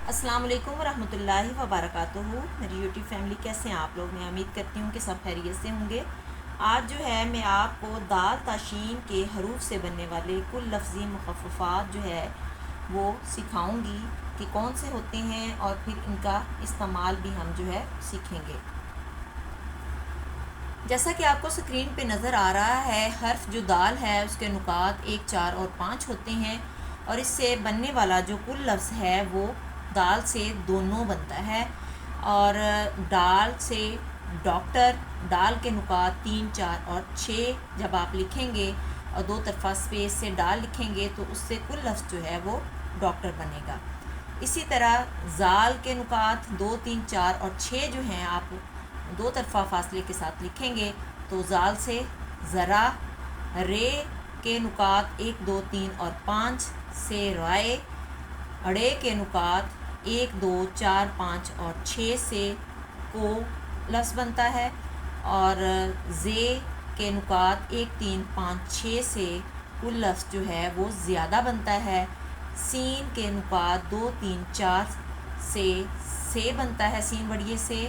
अस्सलाम वालेकुम रहमतुल्लाहि व बरकातुहू। मेरी यूट्यूब फैमिली कैसे हैं आप लोग। मैं उम्मीद करती हूँ कि सब खैरियत से होंगे। आज जो है मैं आपको दाल ताशीन के हरूफ से बनने वाले कुल लफ्ज़ी मुखफ़्फ़ात जो है वो सिखाऊंगी कि कौन से होते हैं और फिर इनका इस्तेमाल भी हम जो है सीखेंगे। जैसा कि आपको स्क्रीन पे नज़र आ रहा है, हर्फ जो दाल है उसके नुकात 1, 4 और 5 होते हैं और इससे बनने वाला जो कुल लफ्ज़ है वो दाल से दोनों बनता है। और दाल से डॉक्टर, दाल के नुकात 3, 4 और 6 जब आप लिखेंगे और दो तरफा स्पेस से डाल लिखेंगे तो उससे कुल लफ्ज़ जो है वो डॉक्टर बनेगा। इसी तरह जाल के नुकात 2, 3, 4 और 6 जो हैं आप दो तरफा फासले के साथ लिखेंगे तो जाल से ज़रा, रे के नुकात 1, 2, 3 और 5 से राय, अड़े के नुकात 1, 2, 4, 5 और 6 से को लफ्ज़ बनता है। और जे के नुकात 1, 3, 5, 6 से कुल लफ्ज़ जो है वो ज़्यादा बनता है। सीन के नुकात 2, 3, 4 से बनता है, सीन बढ़िए से।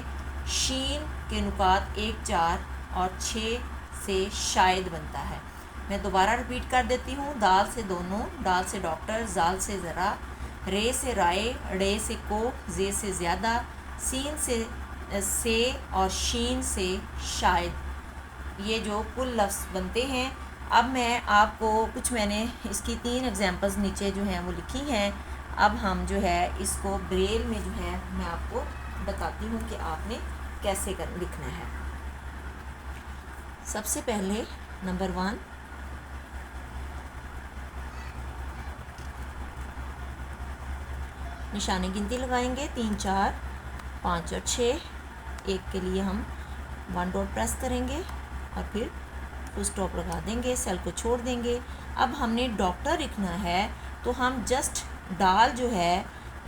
शीन के नुकात 1, 4 और 6 से शायद बनता है। मैं दोबारा रिपीट कर देती हूँ। दाल से दोनों, डाल से डॉक्टर, जाल से ज़रा, रे से राय, रे से को, जे से ज़्यादा, सीन से और शीन से शायद, ये जो कुल लफ्ज़ बनते हैं। अब मैं आपको मैंने इसकी 3 एग्जांपल्स नीचे जो हैं वो लिखी हैं। अब हम जो है इसको ब्रेल में जो है मैं आपको बताती हूँ कि आपने कैसे लिखना है। सबसे पहले नंबर 1, निशानी गिनती लगाएंगे 3, 4, 5 और 6। एक के लिए हम 1 डॉट प्रेस करेंगे और फिर फुल स्टॉप लगा देंगे, सेल को छोड़ देंगे। अब हमने डॉक्टर लिखना है तो हम जस्ट डाल जो है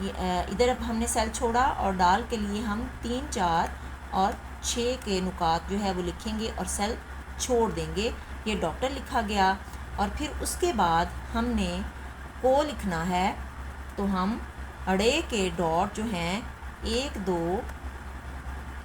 इधर अब हमने सेल छोड़ा और डाल के लिए हम 3, 4 और 6 के नुकात जो है वो लिखेंगे और सेल छोड़ देंगे। ये डॉक्टर लिखा गया। और फिर उसके बाद हमने को लिखना है तो हम अड़े के डॉट जो हैं 1, 2,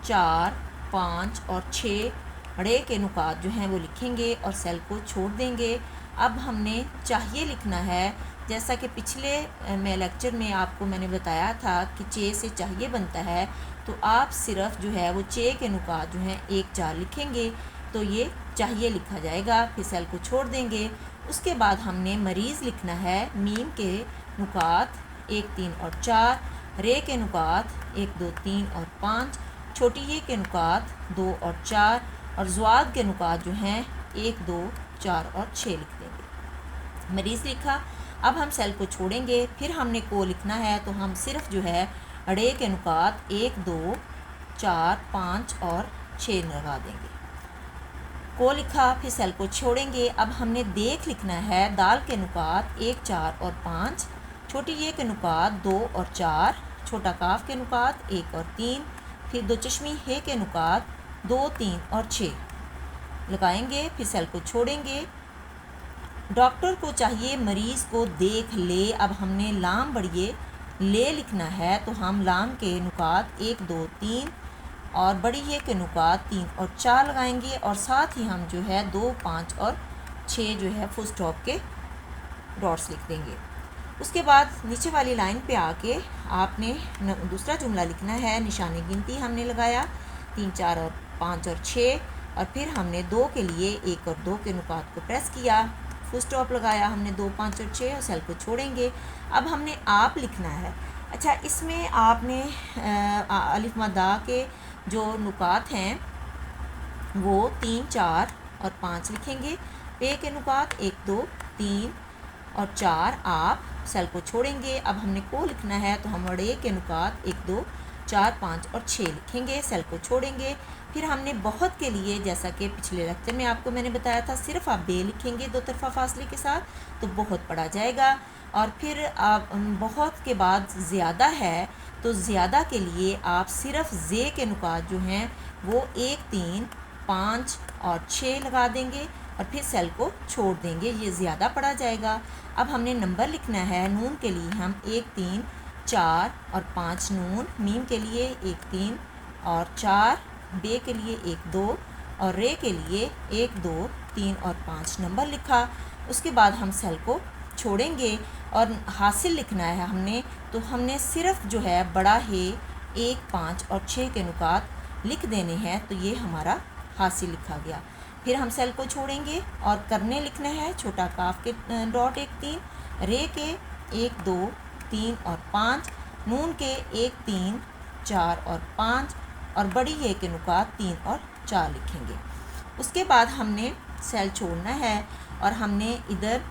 4, 5 और 6 अड़े के नुकात जो हैं वो लिखेंगे और सेल को छोड़ देंगे। अब हमने चाहिए लिखना है। जैसा कि पिछले मैं लेक्चर में आपको मैंने बताया था कि चे से चाहिए बनता है, तो आप सिर्फ जो है वो चे के नुकात जो हैं 1, 4 लिखेंगे तो ये चाहिए लिखा जाएगा। फिर सेल को छोड़ देंगे। उसके बाद हमने मरीज़ लिखना है। मीम के नुकात 1, 3 और 4, रे के नुकात 1, 2, 3 और 5, छोटी ये के नुकात 2 और 4 और ज़्वाद के नुकात जो हैं 1, 2, 4 और 6 लिख देंगे। मरीज़ लिखा। अब हम सेल को छोड़ेंगे। फिर हमने को लिखना है तो हम सिर्फ जो है अड़े के नुकात 1, 2, 4, 5 और 6 लगा देंगे। को लिखा, फिर सेल को छोड़ेंगे। अब हमने देख लिखना है। दाल के नुकात 1, 4 और 5, छोटी ये के नुकात 2 और 4, छोटा काफ के नुकात 1 और 3, फिर दो चश्मी हे के नुकात 2, 3 और 6 लगाएंगे। फिर सेल को छोड़ेंगे। डॉक्टर को चाहिए मरीज़ को देख ले। अब हमने लाम बढ़िए ले लिखना है तो हम लाम के नुकात 1, 2, 3 और बड़ी ये के नुकात 3 और 4 लगाएंगे और साथ ही हम जो है 2, 5 और 6 जो है फुल स्टॉप के डॉट्स लिख देंगे। उसके बाद नीचे वाली लाइन पे आके आपने दूसरा जुमला लिखना है। निशानी गिनती हमने लगाया 3, 4 और 5 और 6 और फिर हमने 2 के लिए 1 और 2 के नुकात को प्रेस किया, फुल स्टॉप लगाया हमने 2, 5 और 6 और सेल को छोड़ेंगे। अब हमने आप लिखना है। अच्छा, इसमें आपने अलिफ मदा के जो नुकात हैं वो 3, 4 और 5 लिखेंगे। पे के नुकात 1, 2, 3 और 4 आप सेल को छोड़ेंगे। अब हमने को लिखना है तो हम अड़े के नुकात 1, 2, 4, 5 और 6 लिखेंगे, सेल को छोड़ेंगे। फिर हमने बहुत के लिए, जैसा कि पिछले लेक्चर में आपको मैंने बताया था, सिर्फ आप बे लिखेंगे दो तरफा फासले के साथ तो बहुत पढ़ा जाएगा। और फिर आप बहुत के बाद ज़्यादा है तो ज़्यादा के लिए आप सिर्फ जे के नुकात जो हैं वो 1, 3, 5 और 6 लगा देंगे और फिर सेल को छोड़ देंगे, ये ज़्यादा पढ़ा जाएगा। अब हमने नंबर लिखना है। नून के लिए हम 1, 3, 4 और 5 नून, मीम के लिए 1 3 और 4, बे के लिए 1 2 और रे के लिए 1 2 3 और 5 नंबर लिखा। उसके बाद हम सेल को छोड़ेंगे और हासिल लिखना है हमने, तो हमने सिर्फ जो है बड़ा है 1 5 और 6 के नुकात लिख देने हैं, तो ये हमारा हासिल लिखा गया। फिर हम सेल को छोड़ेंगे और करने लिखना है छोटा काफ के डॉट 1 3, रे के 1 2 3 और 5, नून के 1 3 4 और 5 और बड़ी ये के नुकात 3 और 4 लिखेंगे। उसके बाद हमने सेल छोड़ना है और हमने इधर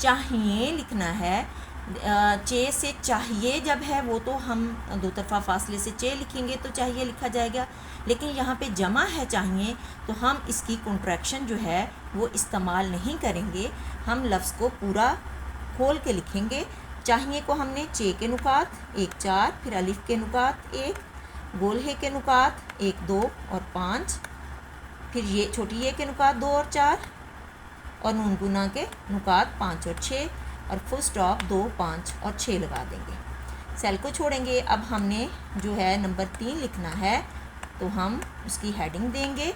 चाहिए लिखना है। चे से चाहिए जब है वो तो हम दो तरफा फासले से चे लिखेंगे तो चाहिए लिखा जाएगा, लेकिन यहाँ पे जमा है चाहिए तो हम इसकी कॉन्ट्रैक्शन जो है वो इस्तेमाल नहीं करेंगे, हम लफ्ज़ को पूरा खोल के लिखेंगे। चाहिए को हमने चे के नुकात 1 4, फिर अलिफ के नुकात 1, गोल है के नुकात 1 2 और 5, फिर ये छोटी ये के नुकात 2 और 4 और नून गुना के नुकात 5 और 6 और फुल स्टॉप 2 5 और 6 लगा देंगे। सेल को छोड़ेंगे। अब हमने जो है नंबर 3 लिखना है, तो हम उसकी हेडिंग देंगे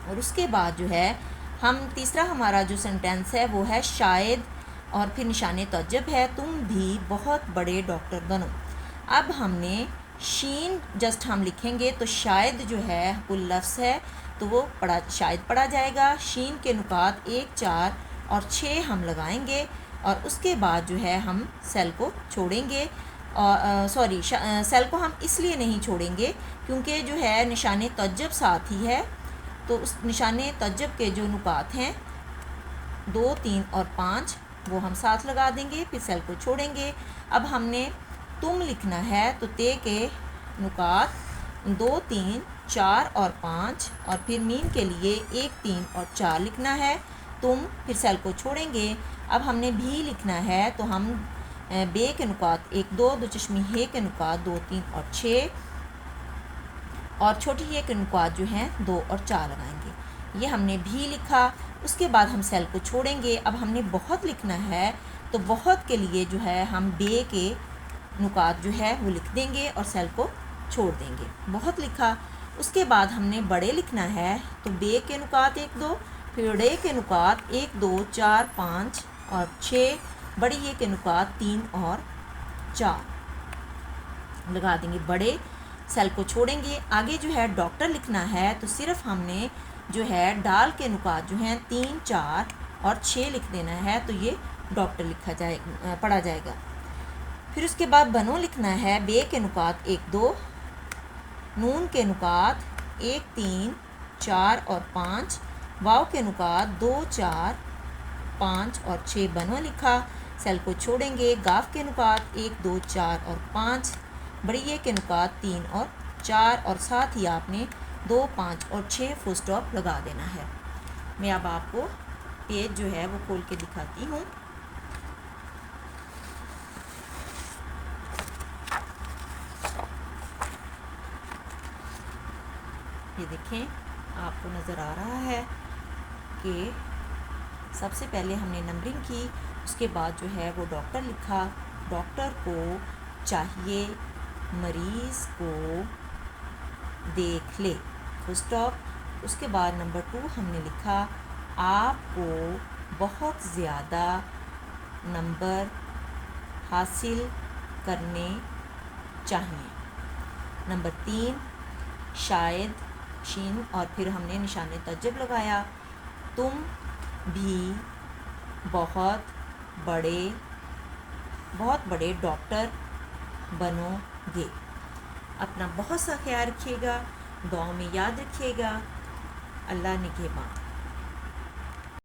और उसके बाद जो है हम तीसरा हमारा जो सेंटेंस है वो है शायद, और फिर निशाने तज्जब है तुम भी बहुत बड़े डॉक्टर बनो। अब हमने शीन जस्ट हम लिखेंगे तो शायद जो है कुल लफ्ज़ है तो वो शायद पढ़ा जाएगा। शीन के नुकात 1 4 और 6 हम लगाएंगे और उसके बाद जो है हम सेल को छोड़ेंगे। और सेल को हम इसलिए नहीं छोड़ेंगे क्योंकि जो है निशाने तज्जब साथ ही है, तो उस निशाने तज्जब के जो नुकात हैं 2 3 और 5 वो हम साथ लगा देंगे, फिर सेल को छोड़ेंगे। अब हमने तुम लिखना है तो ते के नुकात 2 3 4 और 5 और फिर मीम के लिए 1 3 और 4 लिखना है तुम, फिर सेल को छोड़ेंगे। अब हमने भी लिखना है तो हम बे के नुकात 1 2, दो चश्मी हे के नुकात 2 3 और 6 और छोटी ये के नुकात जो हैं 2 और 4 लगाएंगे। ये हमने भी लिखा। उसके बाद हम सेल को छोड़ेंगे। अब हमने बहुत लिखना है तो बहुत के लिए जो है हम बे के नुकात जो है वो लिख देंगे और सेल को छोड़ देंगे। बहुत लिखा। उसके बाद हमने बड़े लिखना है तो बे के नुकात 1 2, फिर डे के नुकात 1 2 4 5 और 6, बड़ी ये के नुकात 3 और 4 लगा देंगे बड़े। सेल को छोड़ेंगे। आगे जो है डॉक्टर लिखना है तो सिर्फ हमने जो है डाल के नुकात जो हैं 3 4 और 6 लिख देना है, तो ये डॉक्टर लिखा जाएगा, पढ़ा जाएगा। फिर उसके बाद बनो लिखना है। बे के नुकात 1 2, नून के नुकात 1 3 4 और 5, वाव के नुकात 2 4 5 और 6 बनो लिखा। सेल को छोड़ेंगे। गाफ के नुकात 1 2 4 और 5, बड़िए के नुकात 3 और 4 और साथ ही आपने 2 5 और 6 फुल स्टॉप लगा देना है। मैं अब आपको पेज जो है वो खोल के दिखाती हूँ। ये देखें, आपको नज़र आ रहा है कि सबसे पहले हमने नंबरिंग की, उसके बाद जो है वो डॉक्टर लिखा। डॉक्टर को चाहिए मरीज़ को देख ले, फुल स्टॉप। उसके बाद नंबर 2 हमने लिखा आपको बहुत ज़्यादा नंबर हासिल करने चाहिए। नंबर 3 शायद शीन और फिर हमने निशाने तज्जब लगाया। तुम भी बहुत बड़े डॉक्टर बनोगे। अपना बहुत सा ख्याल रखिएगा, दुआओं में याद रखिएगा। अल्लाह निगहबान।